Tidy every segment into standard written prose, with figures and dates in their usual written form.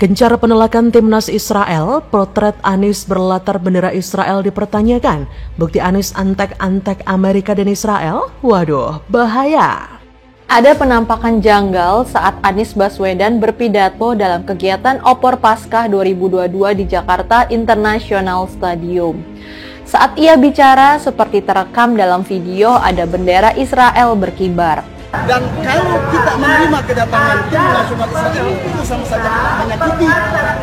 Gencar penolakan timnas Israel, potret Anies berlatar bendera Israel dipertanyakan. Bukti Anies antek-antek Amerika dan Israel? Waduh, bahaya. Ada penampakan janggal saat Anies Baswedan berpidato dalam kegiatan Opor Paskah 2022 di Jakarta International Stadium. Saat ia bicara, seperti terekam dalam video, ada bendera Israel berkibar. Dan kalau kita menerima kedatangan tim nasional Israel, itu sama saja menyakiti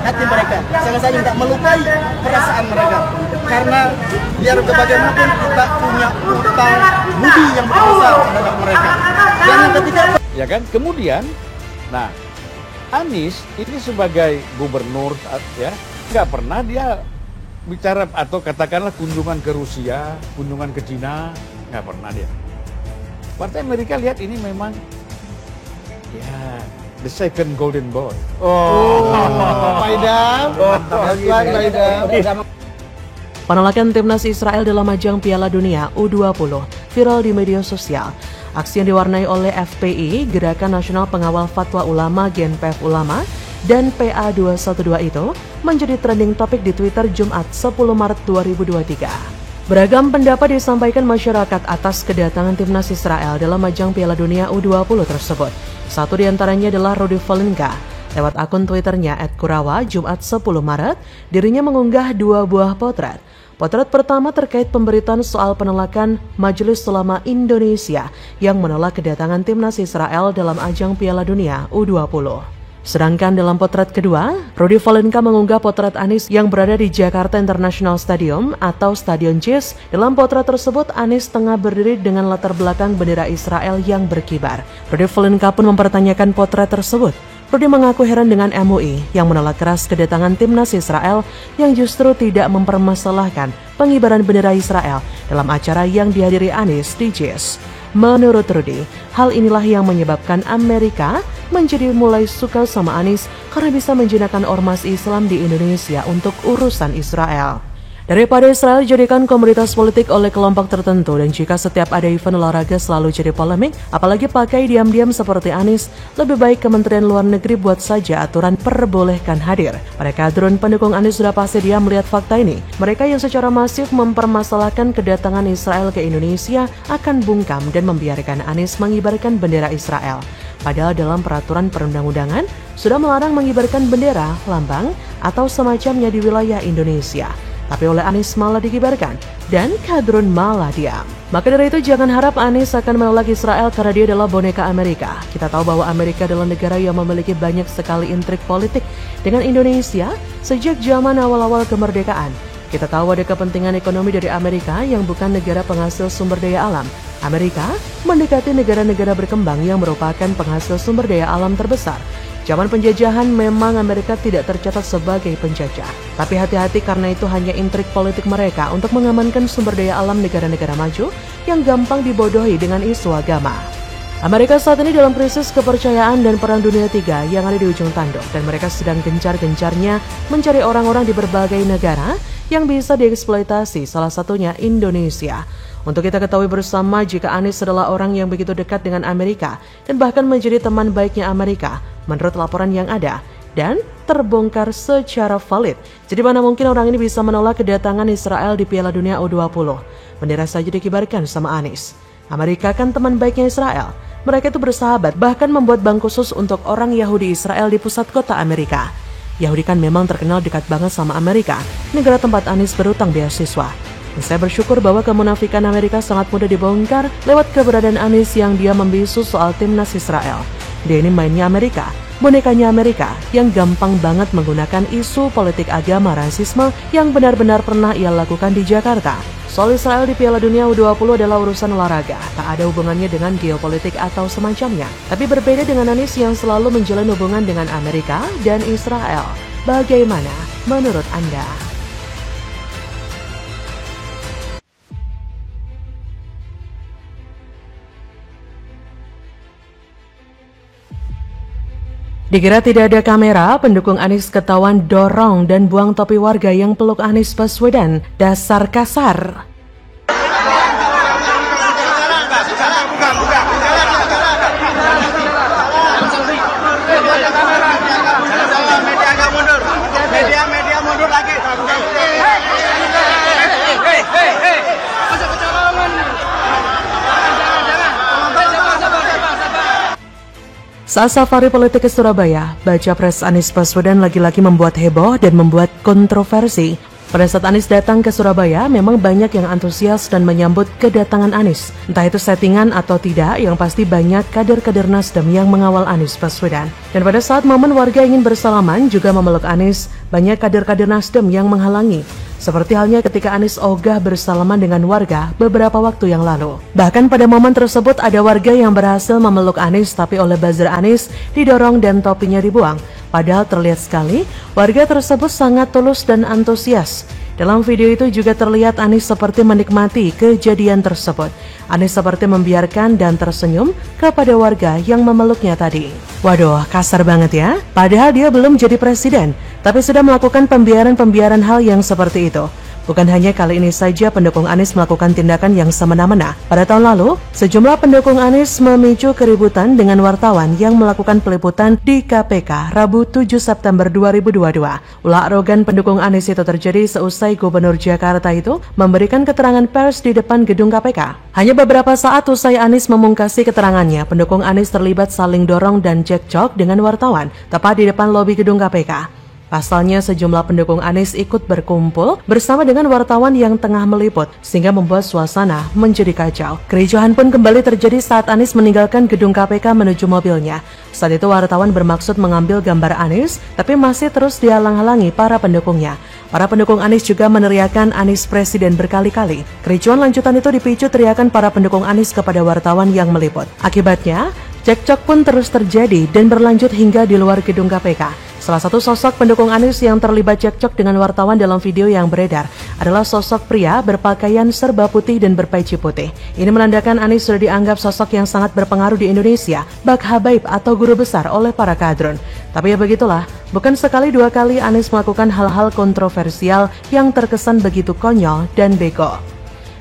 hati mereka, sama saja tidak melukai perasaan mereka. Karena biar bagaimanapun kita punya utang budi yang besar terhadap mereka. Dan yang ketiga, ya kan, kemudian, nah, Anies ini sebagai gubernur, ya, nggak pernah dia bicara atau katakanlah kunjungan ke Rusia, kunjungan ke Cina, nggak pernah dia. Partai Amerika lihat ini memang, ya, the second golden boy. Penolakan timnas Israel dalam ajang Piala Dunia U20 viral di media sosial. Aksi yang diwarnai oleh FPI, Gerakan Nasional Pengawal Fatwa Ulama GNPF Ulama, dan PA212 itu menjadi trending topik di Twitter Jumat 10 Maret 2023. Beragam pendapat disampaikan masyarakat atas kedatangan timnas Israel dalam ajang Piala Dunia U20 tersebut. Satu di antaranya adalah Rudy Valenka. Lewat akun Twitternya @kurawa, Jumat 10 Maret, dirinya mengunggah 2 buah potret. Potret pertama terkait pemberitaan soal penolakan Majelis Ulama Indonesia yang menolak kedatangan timnas Israel dalam ajang Piala Dunia U20. Sedangkan dalam potret kedua, Rudy Valenka mengunggah potret Anies yang berada di Jakarta International Stadium atau Stadion JIS. Dalam potret tersebut, Anies tengah berdiri dengan latar belakang bendera Israel yang berkibar. Rudy Valenka pun mempertanyakan potret tersebut. Rudy mengaku heran dengan MUI yang menolak keras kedatangan timnas Israel yang justru tidak mempermasalahkan pengibaran bendera Israel dalam acara yang dihadiri Anies di JIS. Menurut Rudy, hal inilah yang menyebabkan Amerika menjadi mulai suka sama Anies karena bisa menjinakkan ormas Islam di Indonesia untuk urusan Israel. Daripada Israel dijadikan komoditas politik oleh kelompok tertentu dan jika setiap ada event olahraga selalu jadi polemik, apalagi pakai diam-diam seperti Anies, lebih baik Kementerian Luar Negeri buat saja aturan perbolehkan hadir. Para kadrun pendukung Anies sudah pasti diam melihat fakta ini. Mereka yang secara masif mempermasalahkan kedatangan Israel ke Indonesia akan bungkam dan membiarkan Anies mengibarkan bendera Israel. Padahal dalam peraturan perundang-undangan sudah melarang mengibarkan bendera, lambang, atau semacamnya di wilayah Indonesia. Tapi oleh Anies malah dikibarkan, dan kadrun malah diam. Maka dari itu jangan harap Anies akan menolak Israel karena dia adalah boneka Amerika. Kita tahu bahwa Amerika adalah negara yang memiliki banyak sekali intrik politik dengan Indonesia sejak zaman awal-awal kemerdekaan. Kita tahu ada kepentingan ekonomi dari Amerika yang bukan negara penghasil sumber daya alam. Amerika mendekati negara-negara berkembang yang merupakan penghasil sumber daya alam terbesar. Zaman penjajahan memang Amerika tidak tercatat sebagai penjajah. Tapi hati-hati karena itu hanya intrik politik mereka untuk mengamankan sumber daya alam negara-negara maju yang gampang dibodohi dengan isu agama. Amerika saat ini dalam krisis kepercayaan dan Perang Dunia III yang ada di ujung tanduk dan mereka sedang gencar-gencarnya mencari orang-orang di berbagai negara yang bisa dieksploitasi, salah satunya Indonesia. Untuk kita ketahui bersama jika Anies adalah orang yang begitu dekat dengan Amerika dan bahkan menjadi teman baiknya Amerika menurut laporan yang ada dan terbongkar secara valid. Jadi mana mungkin orang ini bisa menolak kedatangan Israel di Piala Dunia U20. Bendera saja dikibarkan sama Anies. Amerika kan teman baiknya Israel. Mereka itu bersahabat, bahkan membuat bank khusus untuk orang Yahudi Israel di pusat kota Amerika. Yahudi kan memang terkenal dekat banget sama Amerika, negara tempat Anies berutang beasiswa. Dan saya bersyukur bahwa kemunafikan Amerika sangat mudah dibongkar lewat keberadaan Anies yang dia membisu soal timnas Israel. Dia ini mainnya Amerika, bonekanya Amerika yang gampang banget menggunakan isu politik agama rasisme yang benar-benar pernah ia lakukan di Jakarta. Soal Israel di Piala Dunia U20 adalah urusan olahraga, tak ada hubungannya dengan geopolitik atau semacamnya. Tapi berbeda dengan Anies yang selalu menjalin hubungan dengan Amerika dan Israel. Bagaimana menurut Anda? Dikira tidak ada kamera, pendukung Anies ketahuan dorong dan buang topi warga yang peluk Anies Baswedan. Dasar kasar. Saat safari politik ke Surabaya, baca pres Anies Baswedan lagi-lagi membuat heboh dan membuat kontroversi. Pada saat Anies datang ke Surabaya, memang banyak yang antusias dan menyambut kedatangan Anies. Entah itu settingan atau tidak, yang pasti banyak kader-kader Nasdem yang mengawal Anies Baswedan. Dan pada saat momen warga ingin bersalaman juga memeluk Anies, banyak kader-kader Nasdem yang menghalangi. Seperti halnya ketika Anies ogah bersalaman dengan warga beberapa waktu yang lalu. Bahkan pada momen tersebut ada warga yang berhasil memeluk Anies, tapi oleh buzzer Anies didorong dan topinya dibuang. Padahal terlihat sekali warga tersebut sangat tulus dan antusias. Dalam video itu juga terlihat Anies seperti menikmati kejadian tersebut. Anies seperti membiarkan dan tersenyum kepada warga yang memeluknya tadi. Waduh, kasar banget ya. Padahal dia belum jadi presiden, tapi sudah melakukan pembiaran hal yang seperti itu. Bukan hanya kali ini saja pendukung Anies melakukan tindakan yang semena-mena. Pada tahun lalu, sejumlah pendukung Anies memicu keributan dengan wartawan yang melakukan peliputan di KPK Rabu 7 September 2022. Ulah arogan pendukung Anies itu terjadi seusai Gubernur Jakarta itu memberikan keterangan pers di depan gedung KPK. Hanya beberapa saat usai Anies memungkasi keterangannya, pendukung Anies terlibat saling dorong dan cekcok dengan wartawan, tepat di depan lobi gedung KPK. Pasalnya sejumlah pendukung Anies ikut berkumpul bersama dengan wartawan yang tengah meliput sehingga membuat suasana menjadi kacau. Kericuhan pun kembali terjadi saat Anies meninggalkan gedung KPK menuju mobilnya. Saat itu wartawan bermaksud mengambil gambar Anies tapi masih terus dihalang-halangi para pendukungnya. Para pendukung Anies juga meneriakan Anies Presiden berkali-kali. Kericuhan lanjutan itu dipicu teriakan para pendukung Anies kepada wartawan yang meliput. Akibatnya, cekcok pun terus terjadi dan berlanjut hingga di luar gedung KPK. Salah satu sosok pendukung Anies yang terlibat cekcok dengan wartawan dalam video yang beredar adalah sosok pria berpakaian serba putih dan berpeci putih. Ini menandakan Anies sudah dianggap sosok yang sangat berpengaruh di Indonesia, bak habaib atau guru besar oleh para kadrun. Tapi ya begitulah, bukan sekali dua kali Anies melakukan hal-hal kontroversial yang terkesan begitu konyol dan bego.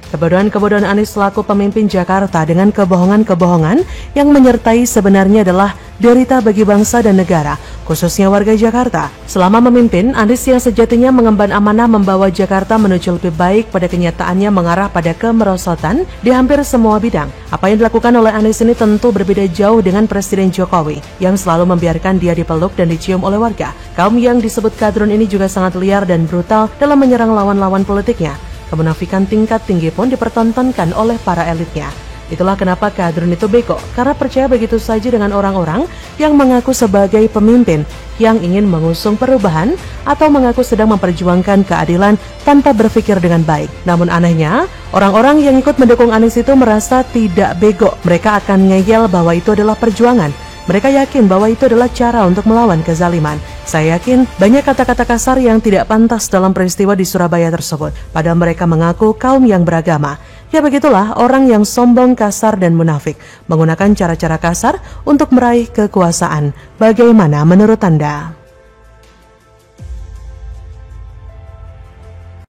Kebodohan-kebodohan Anies selaku pemimpin Jakarta dengan kebohongan-kebohongan yang menyertai sebenarnya adalah derita bagi bangsa dan negara, khususnya warga Jakarta. Selama memimpin, Anies yang sejatinya mengemban amanah membawa Jakarta menuju lebih baik pada kenyataannya mengarah pada kemerosotan di hampir semua bidang. Apa yang dilakukan oleh Anies ini tentu berbeda jauh dengan Presiden Jokowi yang selalu membiarkan dia dipeluk dan dicium oleh warga. Kaum yang disebut kadrun ini juga sangat liar dan brutal dalam menyerang lawan-lawan politiknya. Kemunafikan tingkat tinggi pun dipertontonkan oleh para elitnya. Itulah kenapa kadrun itu bego, karena percaya begitu saja dengan orang-orang yang mengaku sebagai pemimpin yang ingin mengusung perubahan atau mengaku sedang memperjuangkan keadilan tanpa berpikir dengan baik. Namun anehnya, orang-orang yang ikut mendukung Anies itu merasa tidak bego. Mereka akan ngeyel bahwa itu adalah perjuangan. Mereka yakin bahwa itu adalah cara untuk melawan kezaliman. Saya yakin banyak kata-kata kasar yang tidak pantas dalam peristiwa di Surabaya tersebut. Padahal mereka mengaku kaum yang beragama. Ya begitulah orang yang sombong, kasar, dan munafik. Menggunakan cara-cara kasar untuk meraih kekuasaan. Bagaimana menurut Anda?